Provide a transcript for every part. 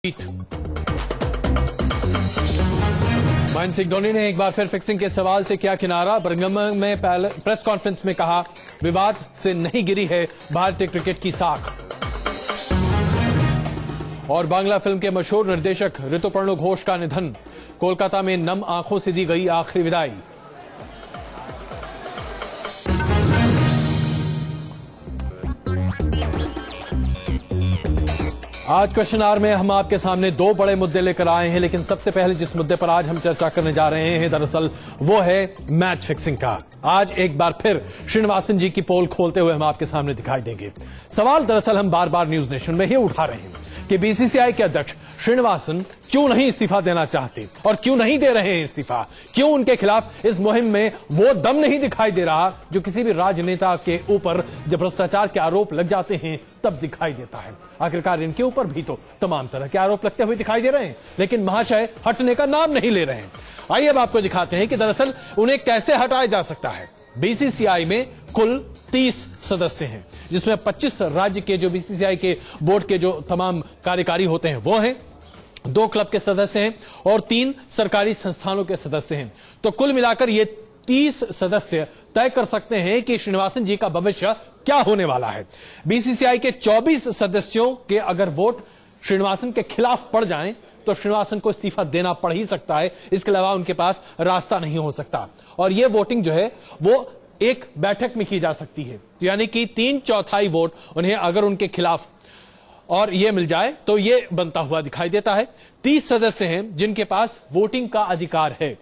महेंद्र सिंह धोनी ने एक बार फिर फिक्सिंग के सवाल से किया किनारा। बर्मिंघम में प्रेस कॉन्फ्रेंस में कहा, विवाद से नहीं गिरी है भारतीय क्रिकेट की साख। और बांग्ला फिल्म के मशहूर निर्देशक ऋतुपर्णो घोष का निधन, कोलकाता में नम आंखों से दी गई आखिरी विदाई। आज क्वेश्चन आवर में हम आपके सामने दो बड़े मुद्दे लेकर आए हैं, लेकिन सबसे पहले जिस मुद्दे पर आज हम चर्चा करने जा रहे हैं दरअसल वो है मैच फिक्सिंग का। आज एक बार फिर श्रीनिवासन जी की पोल खोलते हुए हम आपके सामने दिखाई देंगे। सवाल दरअसल हम बार बार न्यूज नेशन में ही उठा रहे हैं कि बीसीसीआई के अध्यक्ष श्रीनिवासन क्यों नहीं इस्तीफा देना चाहते और क्यों नहीं दे रहे हैं इस्तीफा, क्यों उनके खिलाफ इस मुहिम में वो दम नहीं दिखाई दे रहा जो किसी भी राजनेता के ऊपर जब भ्रष्टाचार के आरोप लग जाते हैं तब दिखाई देता है। आखिरकार इनके ऊपर भी तो तमाम तरह के आरोप लगते हुए दिखाई दे रहे हैं, लेकिन महाशय हटने का नाम नहीं ले रहे हैं। आइए अब आपको दिखाते हैं कि दरअसल उन्हें कैसे हटाया जा सकता है। बीसीसीआई में कुल 30 सदस्य हैं, जिसमें 25 राज्य के जो बीसीसीआई के बोर्ड के जो तमाम कार्यकारी होते हैं वो हैं, 2 क्लब के सदस्य हैं और 3 सरकारी संस्थानों के सदस्य हैं। तो कुल मिलाकर ये 30 सदस्य तय कर सकते हैं कि श्रीनिवासन जी का भविष्य क्या होने वाला है। बीसीसीआई के 24 सदस्यों के अगर वोट श्रीनिवासन के खिलाफ पड़ जाएं तो श्रीनिवासन को इस्तीफा देना पड़ ही सकता है, इसके अलावा उनके पास रास्ता नहीं हो सकता। और यह वोटिंग जो है वो एक बैठक में की जा सकती है, यानी कि 3/4 वोट उन्हें अगर उनके खिलाफ और ये मिल जाए तो ये बनता हुआ दिखाई देता है। 30 सदस्य हैं जिनके पास वोटिंग का अधिकार है।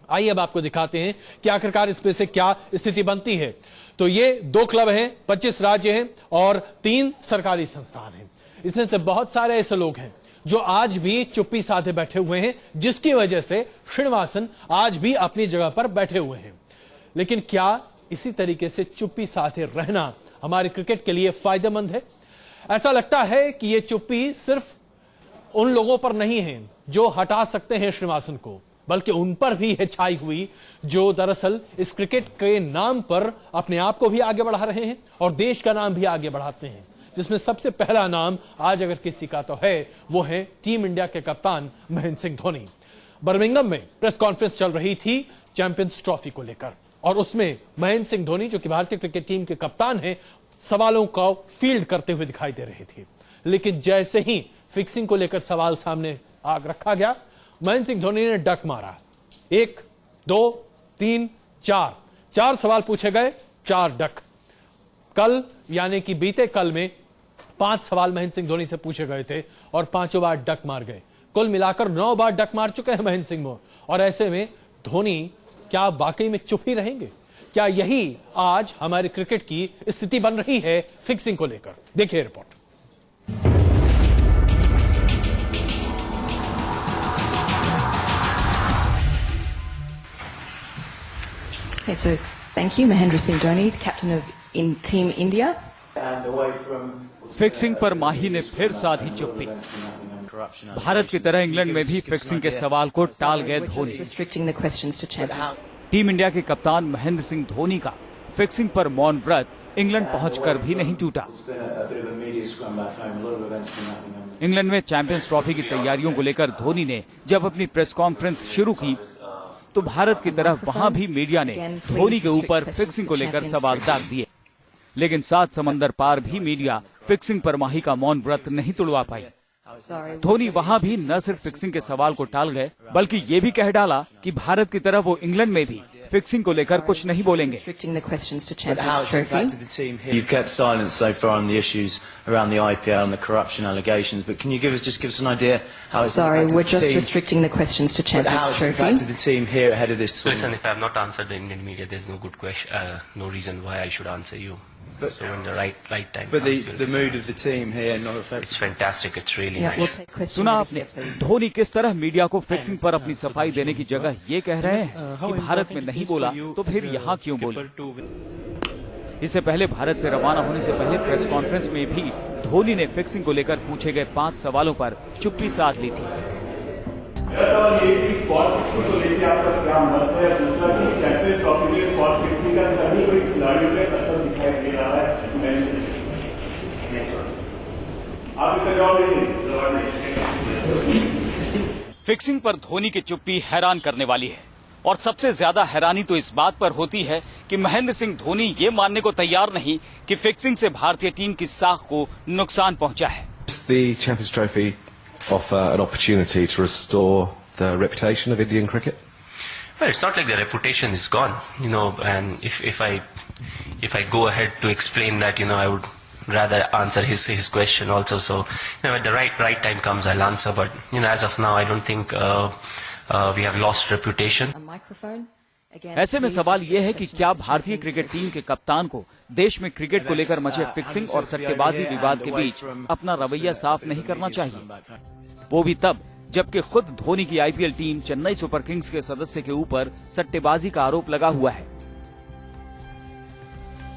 आइए अब आपको दिखाते हैं कि आखिरकार इसमें से क्या स्थिति बनती है। तो ये 2 क्लब हैं, 25 राज्य हैं और 3 सरकारी संस्थान हैं। इसमें से बहुत सारे ऐसे लोग हैं जो आज भी चुप्पी साधे बैठे हुए हैं, जिसकी वजह से श्रीनिवासन आज भी अपनी जगह पर बैठे हुए हैं। लेकिन क्या इसी तरीके से चुप्पी साधे रहना हमारे क्रिकेट के लिए फायदेमंद है? ऐसा लगता है कि यह चुप्पी सिर्फ उन लोगों पर नहीं है जो हटा सकते हैं श्रीनिवासन को, बल्कि उन पर भी है छाई हुई जो दरअसल इस क्रिकेट के नाम पर अपने आप को भी आगे बढ़ा रहे हैं और देश का नाम भी आगे बढ़ाते हैं। जिसमें सबसे पहला नाम आज अगर किसी का तो है वो है टीम इंडिया के कप्तान महेंद्र सिंह धोनी। बर्मिंघम में प्रेस कॉन्फ्रेंस चल रही थी चैंपियंस ट्रॉफी को लेकर और उसमें महेंद्र सिंह धोनी जो कि भारतीय क्रिकेट टीम के कप्तान हैं सवालों को फील्ड करते हुए दिखाई दे रहे थे। लेकिन जैसे ही फिक्सिंग को लेकर सवाल सामने आग रखा गया, महेंद्र सिंह धोनी ने डक मारा। 1, 2, 3, 4 सवाल पूछे गए, 4 डक। कल यानी कि बीते कल में 5 सवाल महेंद्र सिंह धोनी से पूछे गए थे और 5 बार डक मार गए। कुल मिलाकर 9 बार डक मार चुके हैं महेंद्र सिंह। और ऐसे में धोनी क्या वाकई में चुप ही रहेंगे? क्या यही आज हमारे क्रिकेट की स्थिति बन रही है फिक्सिंग को लेकर? देखिए report. Okay, so thank you, Mahendra Singh Dhoni, the captain of Team India. Fixing पर माही ने फिर साधी चुप्पी। भारत की तरह इंग्लैंड में भी फिक्सिंग के सवाल को टाल गए Dhoni. Restricting the questions to champions. Team India के कप्तान महेंद्र सिंह धोनी का फिक्सिंग पर मौन व्रत इंग्लैंड पहुंचकर भी नहीं टूटा। इंग्लैंड में चैंपियंस ट्रॉफी की तैयारियों को लेकर धोनी ने जब अपनी प्रेस कॉन्फ्रेंस शुरू की तो भारत की तरह वहां भी मीडिया ने धोनी के ऊपर फिक्सिंग को लेकर सवाल दाग दिए। लेकिन 7 समंदर पार भी मीडिया फिक्सिंग पर माही का मौन व्रत नहीं तुड़वा पाई। धोनी वहां भी न सिर्फ फिक्सिंग के सवाल को टाल गए बल्कि ये भी कह डाला कि भारत की तरह वो इंग्लैंड में भी फिक्सिंग को लेकर कुछ नहीं बोलेंगे। You've kept silence so far on the issues around the IPL and the corruption allegations, but can you give us an idea how it's Sorry, we're just team, restricting the questions to Champions Trophy. impacted the team here ahead of this tournament? Listen, if I have not answered the Indian media, there's no good question, no reason why I should answer you. But, so when the right time but comes, the mood of the team here not affected. it's fantastic. It's really Yeah, we'll nice. take questions. सुना आपने धोनी किस तरह media को fixing पर अपनी सफाई देने की जगह ये कह रहे हैं कि भारत में नहीं बोला तो फिर यहाँ क्यों बोले। इससे पहले भारत से रवाना होने से पहले प्रेस कॉन्फ्रेंस में भी धोनी ने फिक्सिंग को लेकर पूछे गए 5 सवालों पर चुप्पी साध ली थी। आप इसका जवाब नहीं। फिक्सिंग पर धोनी की चुप्पी हैरान करने वाली है और सबसे ज्यादा हैरानी तो इस बात पर होती है कि महेंद्र सिंह धोनी ये मानने को तैयार नहीं कि फिक्सिंग से भारतीय टीम की साख को नुकसान पहुंचा है। Does the Champions Trophy offer an opportunity to restore the reputation of Indian cricket? Well, it's not like the reputation is gone, and if I go ahead to explain that, I would rather answer his question also. So, at the right time comes, I'll answer. But, as of now, I don't think we have lost reputation. A microphone. Again, ऐसे में please सवाल ये है कि questions क्या to भारतीय Japanese cricket speakers. Team के कप्तान को देश में क्रिकेट को लेकर मचे फिक्सिंग और सट्टेबाजी विवाद के बीच अपना रवैया साफ नहीं करना चाहिए, वो भी तब जबकि खुद धोनी की IPL team Chennai super Kings के सदस्य के ऊपर सट्टेबाजी का आरोप लगा हुआ है।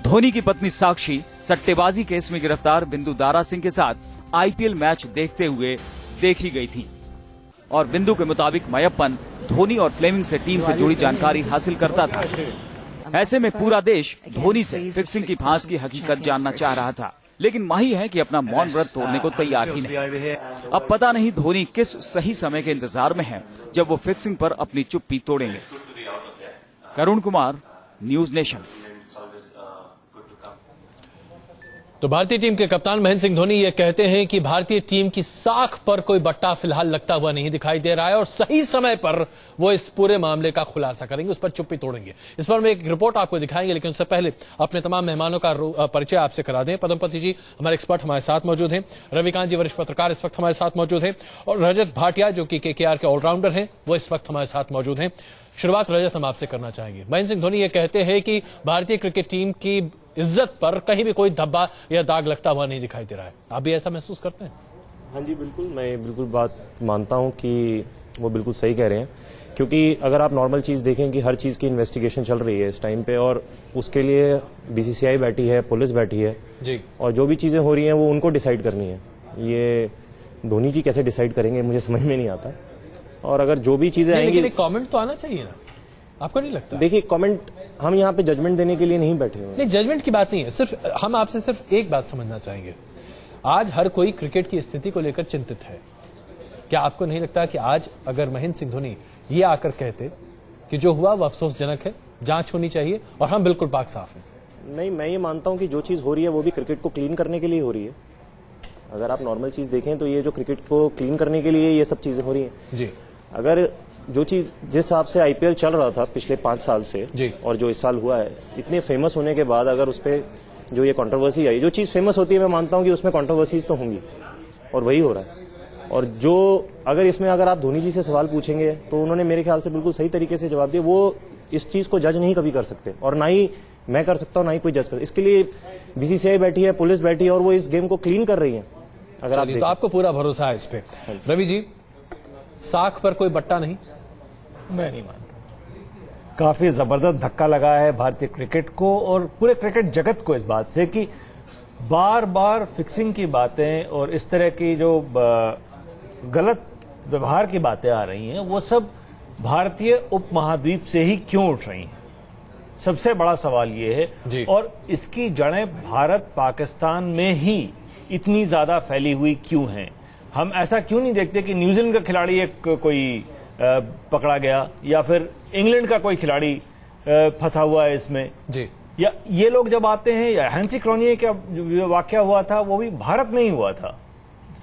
धोनी की पत्नी साक्षी सट्टेबाजी केस में गिरफ्तार बिंदु दारा सिंह के साथ आईपीएल मैच देखते हुए देखी गई थी और बिंदु के मुताबिक मयप्पन धोनी और फ्लेमिंग से टीम से जुड़ी जानकारी हासिल करता था। ऐसे में पूरा देश धोनी से फिक्सिंग की फांस की हकीकत जानना चाह रहा था, लेकिन माही है कि अपना मौन व्रत तोड़ने को तैयार ही नहीं। अब पता नहीं धोनी किस सही समय के इंतजार में है जब वो फिक्सिंग पर अपनी चुप्पी तोड़ेंगे। करुण कुमार, न्यूज नेशन। तो भारतीय टीम के कप्तान महेंद्र सिंह धोनी ये कहते हैं कि भारतीय टीम की साख पर कोई बट्टा फिलहाल लगता हुआ नहीं दिखाई दे रहा है और सही समय पर वो इस पूरे मामले का खुलासा करेंगे, उस पर चुप्पी तोड़ेंगे। इस पर हम एक रिपोर्ट आपको दिखाएंगे, लेकिन उससे पहले अपने तमाम मेहमानों का परिचय आपसे करा दें। पदमपति जी हमारे एक्सपर्ट हमारे साथ मौजूद हैं, रविकांत जी वरिष्ठ पत्रकार इस वक्त हमारे साथ मौजूद हैं और रजत भाटिया जो कि केकेआर के ऑलराउंडर हैं वो इस वक्त हमारे साथ मौजूद हैं। शुरुआत रजत हम आपसे करना चाहेंगे। महेंद्र सिंह धोनी ये कहते हैं कि भारतीय क्रिकेट टीम की इज्जत पर कहीं भी कोई धब्बा या दाग लगता हुआ नहीं दिखाई दे रहा है, आप भी ऐसा महसूस करते हैं? हाँ जी, बिल्कुल, मैं बिल्कुल बात मानता हूँ कि वो बिल्कुल सही कह रहे हैं, क्योंकि अगर आप नॉर्मल चीज़ देखें कि हर चीज़ की इन्वेस्टिगेशन चल रही है इस टाइम पे और उसके लिए बीसीसीआई बैठी है, पुलिस बैठी है जी, और जो भी चीज़ें हो रही हैं वो उनको डिसाइड करनी है। ये धोनी जी कैसे डिसाइड करेंगे मुझे समझ में नहीं आता। और अगर जो भी चीज़ें आएंगी, लेकिन कमेंट तो आना चाहिए ना, आपको नहीं लगता? देखिए, कमेंट, हम यहाँ पे जजमेंट देने के लिए नहीं बैठे हुए। नहीं, जजमेंट की बात नहीं है, सिर्फ हम आपसे सिर्फ एक बात समझना चाहेंगे। आज हर कोई क्रिकेट की स्थिति को लेकर चिंतित है। क्या आपको नहीं लगता कि आज अगर महेंद्र सिंह धोनी ये आकर कहते कि जो हुआ वो अफसोसजनक है, जांच होनी चाहिए और हम बिल्कुल पाक साफ हैं? नहीं, मैं ये मानता हूँ कि जो चीज़ हो रही है वो भी क्रिकेट को क्लीन करने के लिए हो रही है। अगर आप नॉर्मल चीज़ देखें तो ये जो क्रिकेट को क्लीन करने के लिए ये सब चीज़ें हो रही हैं जी। अगर जो चीज जिस हिसाब से आईपीएल चल रहा था पिछले 5 साल से जी, और जो इस साल हुआ है, इतने फेमस होने के बाद अगर उस पर जो ये कंट्रोवर्सी आई, जो चीज फेमस होती है मैं मानता हूं कि उसमें कंट्रोवर्सीज तो होंगी और वही हो रहा है। और जो अगर आप धोनी जी से सवाल पूछेंगे तो उन्होंने मेरे ख्याल से बिल्कुल सही तरीके से जवाब दिया। वो इस चीज को जज नहीं कभी कर सकते और ना ही मैं कर सकता हूँ, ना ही कोई जज कर। इसके लिए बीसीसीआई बैठी है, पुलिस बैठी है और वो इस गेम को क्लीन कर रही है। अगर आप तो आपको पूरा भरोसा है इस पे। रवि जी, साख पर कोई बट्टा नहीं? मैं नहीं मानता। काफी जबरदस्त धक्का लगा है भारतीय क्रिकेट को और पूरे क्रिकेट जगत को इस बात से कि बार बार फिक्सिंग की बातें और इस तरह की जो गलत व्यवहार की बातें आ रही हैं वो सब भारतीय उपमहाद्वीप से ही क्यों उठ रही हैं, सबसे बड़ा सवाल ये है। और इसकी जड़ें भारत पाकिस्तान में ही इतनी ज्यादा फैली हुई क्यों हैं? हम ऐसा क्यों नहीं देखते कि न्यूजीलैंड का खिलाड़ी एक कोई पकड़ा गया या फिर इंग्लैंड का कोई खिलाड़ी फंसा हुआ है इसमें जी, या ये लोग जब आते हैं, या हैंसी क्रॉनिये का जो वाकया हुआ था वो भी भारत में ही हुआ था,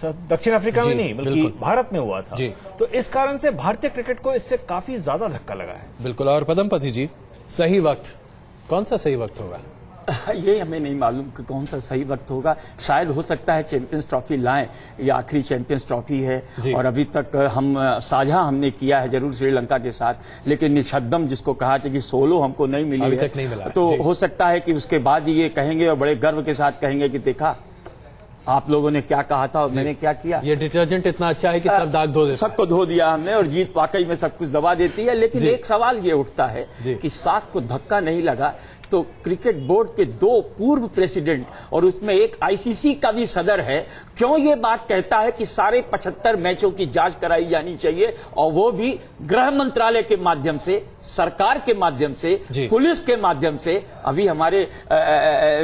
दक्षिण अफ्रीका में नहीं बल्कि भारत में हुआ था। तो इस कारण से भारतीय क्रिकेट को इससे काफी ज्यादा धक्का लगा है। बिल्कुल। और पदमपति जी, सही वक्त कौन सा सही वक्त होगा? ये हमें नहीं मालूम कि कौन सा सही वक्त होगा। शायद हो सकता है चैंपियंस ट्रॉफी लाएं, ये आखिरी चैंपियंस ट्रॉफी है और अभी तक हम साझा हमने किया है जरूर श्रीलंका के साथ, लेकिन निछद्दम जिसको कहा था कि सोलो हमको नहीं मिली अभी है, तक नहीं मिला। तो हो सकता है कि उसके बाद ये कहेंगे और बड़े गर्व के साथ कहेंगे कि देखा आप लोगों ने क्या कहा था और मैंने क्या किया। ये डिटर्जेंट इतना अच्छा है कि सब दाग धो देता है। सबको धो दिया हमने और जीत वाकई में सब कुछ दबा देती है। लेकिन एक सवाल ये उठता है कि साख को धक्का नहीं लगा तो क्रिकेट बोर्ड के 2 पूर्व प्रेसिडेंट और उसमें एक आईसीसी का भी सदर है, क्यों ये बात कहता है कि सारे 75 मैचों की जांच कराई जानी चाहिए, और वो भी गृह मंत्रालय के माध्यम से, सरकार के माध्यम से, पुलिस के माध्यम से। अभी हमारे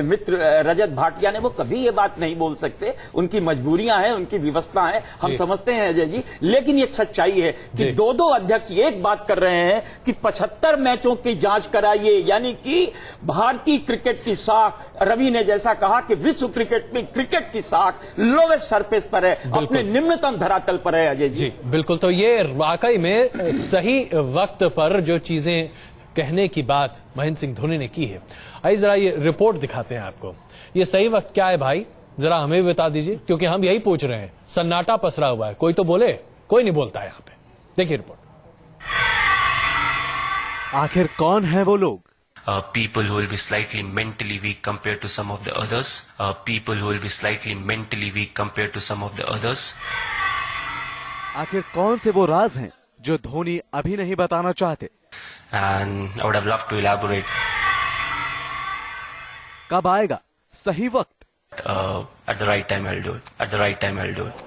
मित्र रजत भाटिया ने, वो कभी ये बात नहीं बोल सकते, उनकी मजबूरियां हैं, उनकी व्यवस्था है, हम समझते हैं अजय जी, लेकिन ये सच्चाई है कि 2 अध्यक्ष एक बात कर रहे हैं कि 75 मैचों की जांच कराइए, यानी कि भारतीय क्रिकेट की साख, रवि ने जैसा कहा कि विश्व क्रिकेट में क्रिकेट की साख लोवेस्ट सरफेस पर है, अपने निम्नतम धरातल पर है अजय जी। बिल्कुल, तो ये वाकई में सही वक्त पर जो चीजें कहने की बात महेंद्र सिंह धोनी ने की है। आइए जरा ये रिपोर्ट दिखाते हैं आपको। ये सही वक्त क्या है भाई, जरा हमें भी बता दीजिए, क्योंकि हम यही पूछ रहे हैं। सन्नाटा पसरा हुआ है, कोई तो बोले, कोई नहीं बोलता है यहाँ पे। देखिए रिपोर्ट। आखिर कौन है वो लोग? People who will be slightly mentally weak compared to some of the others. People who will be slightly mentally weak compared to some of the others. आखिर कौन से वो राज हैं जो धोनी अभी नहीं बताना चाहते? And I would have loved to elaborate. कब आएगा सही वक्त? At the right time I'll do it. At the right time I'll do it.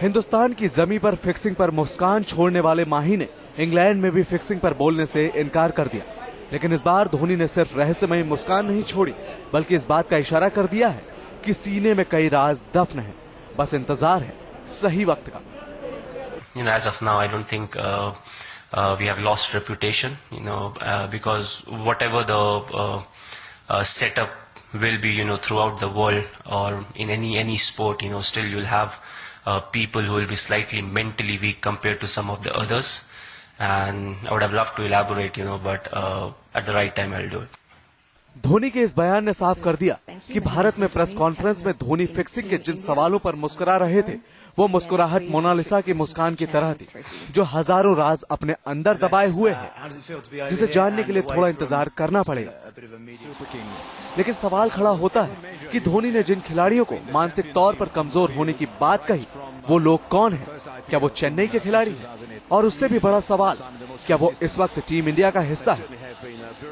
Hindustan की जमीन पर फिक्सिंग पर मुस्कान छोड़ने वाले माही ने इंग्लैंड में भी फिक्सिंग पर बोलने से इनकार कर दिया, लेकिन इस बार धोनी ने सिर्फ रहस्यमयी मुस्कान नहीं छोड़ी, बल्कि इस बात का इशारा कर दिया है कि सीने में कई राज दफन हैं, बस इंतजार है सही वक्त का। As of now, I don't think we have lost reputation, because whatever the setup will be, throughout the world or in any sport, still you'll have people who will be slightly mentally weak compared to some of the others. And I would have loved to elaborate, but at the right time I'll do it. Dhoni के इस बयान ने साफ कर दिया कि भारत में press conference में धोनी फिक्सिंग के जिन सवालों पर मुस्कुरा रहे थे, वो मुस्कुराहट मोनालिसा की मुस्कान की तरह थी, जो हजारों राज अपने अंदर दबाए हुए है, जिसे जानने के लिए थोड़ा इंतजार करना पड़ेगा। लेकिन सवाल खड़ा होता है कि धोनी ने जिन खिलाड़ियों को मानसिक तौर पर कमजोर होने की बात कही, वो लोग कौन हैं? क्या वो चेन्नई के खिलाड़ी हैं? और उससे भी बड़ा सवाल, क्या वो इस वक्त टीम इंडिया का हिस्सा है?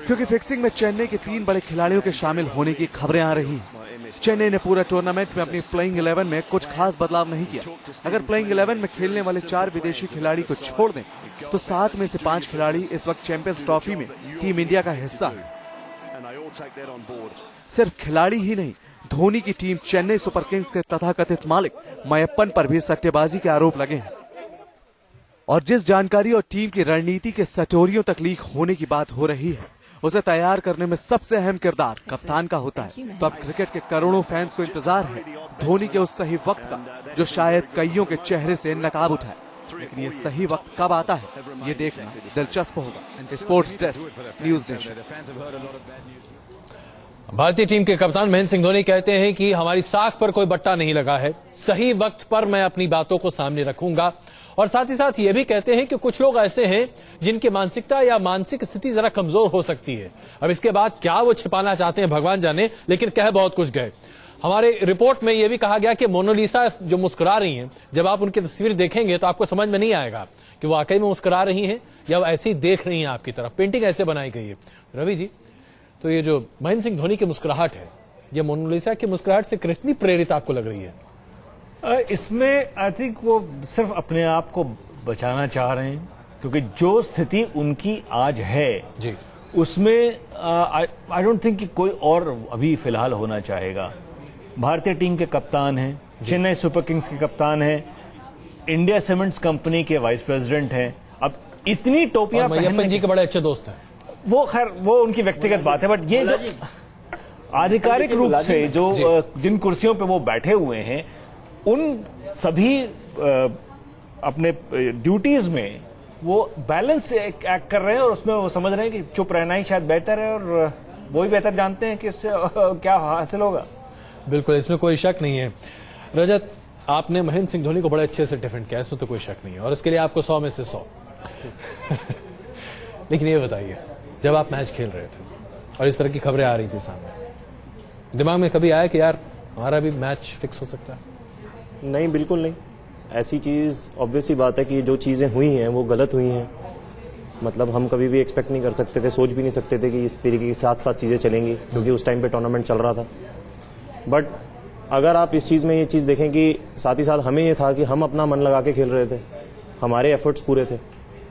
क्योंकि फिक्सिंग में चेन्नई के 3 बड़े खिलाड़ियों के शामिल होने की खबरें आ रही हैं। चेन्नई ने पूरा टूर्नामेंट में अपनी प्लेइंग 11 में कुछ खास बदलाव नहीं किया। अगर प्लेइंग 11 में खेलने वाले 4 विदेशी खिलाड़ी को छोड़ दें, तो 7 में से 5 खिलाड़ी इस वक्त चैंपियंस ट्रॉफी में टीम इंडिया का हिस्सा है। सिर्फ खिलाड़ी ही नहीं, धोनी की टीम चेन्नई सुपर किंग्स के तथाकथित मालिक मयप्पन पर भी सट्टेबाजी के आरोप लगे हैं। और जिस जानकारी और टीम की रणनीति के सटोरियों तक लीक होने की बात हो रही है, उसे तैयार करने में सबसे अहम किरदार कप्तान का होता है। तो अब क्रिकेट के करोड़ों फैंस को इंतजार है धोनी के उस सही वक्त का, जो शायद कईयों के चेहरे से नकाब उठाए। लेकिन ये सही वक्त कब आता है, ये देखना दिलचस्प होगा। Sports desk, news nation. भारतीय टीम के कप्तान महेंद्र सिंह धोनी कहते हैं कि हमारी साख पर कोई बट्टा नहीं लगा है, सही वक्त पर मैं अपनी बातों को सामने रखूंगा। और साथ ही साथ ये भी कहते हैं कि कुछ लोग ऐसे हैं जिनकी मानसिकता या मानसिक स्थिति जरा कमजोर हो सकती है। अब इसके बाद क्या वो छिपाना चाहते हैं भगवान जाने, लेकिन कह बहुत कुछ गए। हमारे रिपोर्ट में यह भी कहा गया कि मोनालिसा जो मुस्कुरा रही हैं, जब आप उनकी तस्वीर देखेंगे तो आपको समझ में नहीं आएगा कि वो वाकई में मुस्कुरा रही हैं या वो ऐसे ही देख रही हैं आपकी तरफ। पेंटिंग ऐसे बनाई गई है। रवि जी, तो ये जो महेंद्र सिंह धोनी की मुस्कुराहट है, ये मोनालिसा की मुस्कुराहट से कितनी प्रेरित आपको लग रही है? इसमें आई थिंक वो सिर्फ अपने आप को बचाना चाह रहे हैं, क्योंकि जो स्थिति उनकी आज है जी, उसमें आई डोंट थिंक कि कोई और अभी फिलहाल होना चाहेगा। भारतीय टीम के कप्तान हैं, चेन्नई सुपर किंग्स के कप्तान हैं, इंडिया सीमेंट्स कंपनी के वाइस प्रेसिडेंट हैं। अब इतनी टोपियां मयप्पन जी के बड़े अच्छे दोस्त हैं। वो खैर वो उनकी व्यक्तिगत बात है, बट ये जो आधिकारिक रूप से जो जिन कुर्सियों पे वो बैठे हुए हैं, उन सभी अपने ड्यूटीज में वो बैलेंस एक्ट कर रहे हैं, और उसमें वो समझ रहे हैं कि चुप रहना ही शायद बेहतर है, और वो ही बेहतर जानते हैं कि इससे क्या हासिल होगा। बिल्कुल, इसमें कोई शक नहीं है। रजत, आपने महेंद्र सिंह धोनी को बड़े अच्छे से डिफेंड किया, इसमें तो कोई शक नहीं है, और इसके लिए आपको 100 में से 100। लेकिन ये बताइए, जब आप मैच खेल रहे थे और इस तरह की खबरें आ रही थी सामने, दिमाग में कभी आया कि यार हमारा भी मैच फिक्स हो सकता है? नहीं, बिल्कुल नहीं। ऐसी चीज़ ऑब्वियसली बात है कि जो चीज़ें हुई हैं वो गलत हुई हैं, मतलब हम कभी भी एक्सपेक्ट नहीं कर सकते थे, सोच भी नहीं सकते थे कि इस तरीके के साथ साथ चीज़ें चलेंगी, क्योंकि उस टाइम पे टूर्नामेंट चल रहा था। बट अगर आप इस चीज़ में ये चीज़ देखें कि साथ ही साथ हमें ये था कि हम अपना मन लगा के खेल रहे थे, हमारे एफर्ट्स पूरे थे,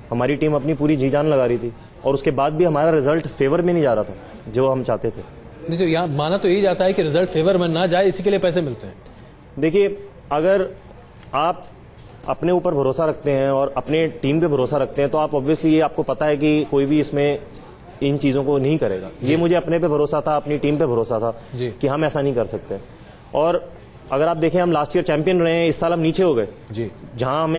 हमारी टीम अपनी पूरी जी जान लगा रही थी, और उसके बाद भी हमारा रिजल्ट फेवर में नहीं जा रहा था जो हम चाहते थे। नहीं तो यहाँ माना तो यही जाता है कि रिजल्ट फेवर में ना जाए, इसी के लिए पैसे मिलते हैं। देखिए, अगर आप अपने ऊपर भरोसा रखते हैं और अपने टीम पे भरोसा रखते हैं तो आप ऑब्वियसली ये आपको पता है कि कोई भी इसमें इन चीज़ों को नहीं करेगा। ये मुझे अपने पे भरोसा था, अपनी टीम पे भरोसा था कि हम ऐसा नहीं कर सकते। और अगर आप देखें, हम लास्ट ईयर चैंपियन रहे हैं, इस साल हम नीचे हो गए, जहां हमें